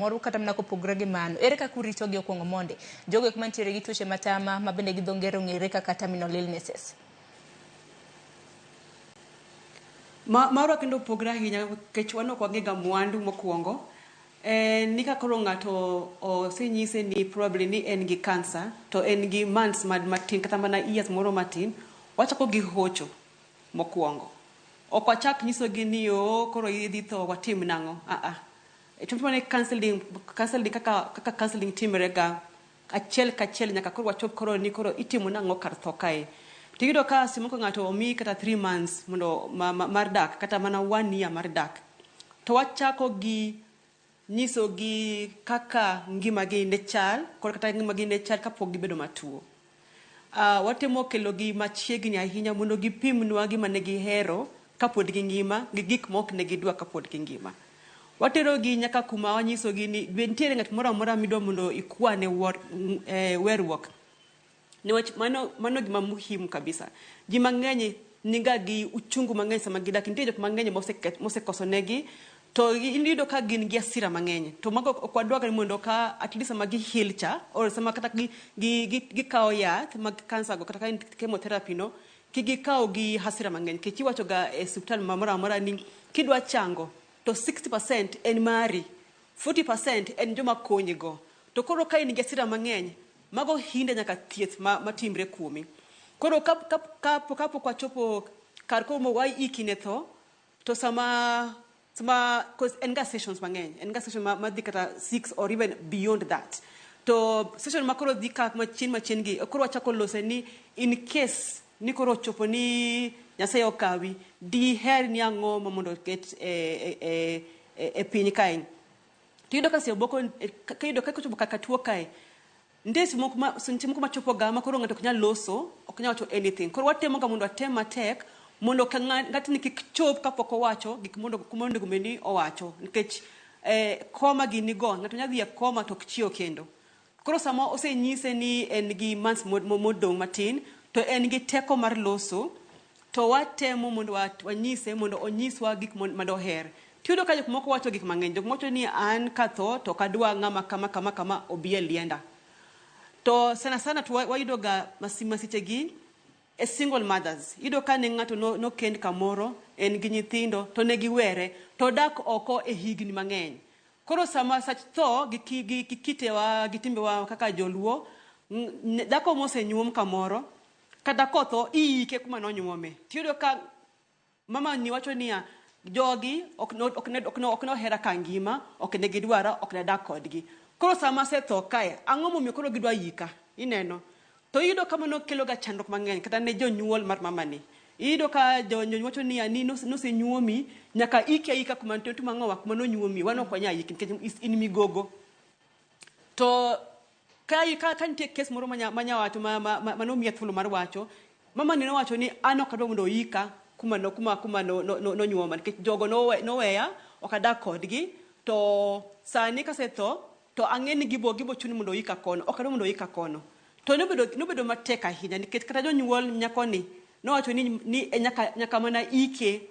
moro kata mana kopogre gi mano, ere kaka urito gi okuongo monde jogo ek mantiere gi tuoche matama ma bende gi dho ngere ong'ere kaka terminal illnesses? Marwa kendo opogre ahinya nikech wan ok wang'ega mwandu mokwongo. Ni ka koro ng'ato osenyise ni probably ni en gi cancer to en gi months matin kata mana years moro matin, wachako gi hocho mokwongo. Ok wachak nyisogi ni koro idhi tho watim nang'o. Tumane counseling kaka counseling timre ga achiel kachiel nyaka koro wachop koro ni koro itimo nang'o kar tho kae. Tiyudo ka simoko ng'ato omi kata 3 months mondo mar dak kata mana 1 year mar dak. To wachako gi nyiso gi kaka ngima gi ne chal kata ngima gi ne chal kapok gibedo matuo. Watemo kelo gi machiegni ahinya mondo gipimnwa gima ne gihero kapod gi ngima gi gik mok ne gidwa kapod gi ngima. Watero gi nyaka kuma wanyiso gi ni nitiere ng'at moro amora midwa mondo ikwane werruok. Niwach mano gima muhimu kabisa. Ji mang'eny niga gi uchungu mang'eny sama gidak. Nitie jok mang'eny mosekoso negi to iyudo ka gin gi asira mang'eny. To mago ok wadwa mondo ka at least sama gi heal cha or sama kata gikawo yath mag cancer go kata chemotherapy no gikawo gi hasira mang'eny. Kech iwacho ga e hospital moro amora ni kidwa chango to 60% en mari, 40% en joma konyigo. To koro ka in gi asira mang'eny mago hinde nyaka thieth matimre kuomi. Koro kapok wachopo kar komo wai ikine tho to sama cause en ga sessions mang'eny, en ga session madhi kata 6 or even beyond that. To session makoro dhi ka machien gi koro wachako lose ni in case ni koro chopo ni Nyasaye okawi di her ni ang'o mondo ket e piny kae. Tiyudo ka sioboko kiyudo ka kochopo kaka tuo kae ndesi moko machopo ga makoro ng'ato ok nyal loso, ok nyal wacho anything. Koro watemo ga mondo atem matek mondo ng'atni kik chop kapok owacho gik mondo gumeni owacho. Nikech koma gini go ng'ato nyadhi ya koma to ok chiew kendo. Koro sama osenyise ni en gi months modong matin to en gi teko mar loso to watemo mondo wanyise mondo onyiswa gik madoher. Tiyudo ka jok moko wacho gik mang'eny. Jok moko ni an katho to kadwa ng'ama kama obie lienda. To sana to wayudo ga masiche gi a single mothers. Yudo ka ne ng'ato no kend kamoro en gi nyithindo to ne giwere to dak oko e higni mang'eny. Koro sama sach tho gi kitewa gi timbewa kaka joluo dako mosenyuom kamoro kata kotho iike kuma nonyuome. Tiyudo ka mama ni wacho niya jogi ok no hera ka ngima, ok ne gidwara, ok ne dak kodgi. Koro sama se tho kae ang'o momiyo koro gidwa yika ineno. To iyudo ka mano kelo ga chandruok mang'eny kata ne jonyuol mar mama ni. Iyudo ka jonyuol wacho niya ni nosenyuomi nyaka ika kuma ntentu mang'owa kuma nonyuomi wano ok wanya yiki nikech in migogo. To ka nitie kes moro manya wacho manomiya thuolo mar wacho, mama ni nowacho ni an ok adwa mondo yika kuma nonyuoma nikech jogo noweya ok adak kodgi to sani kasetho to ang'e ni gibo chuni mondo yika kono, ok adwa mondo yika kono. To nobedo matek ahinya nikech kata jonyuol nyako ni nowacho ni nyaka mana ike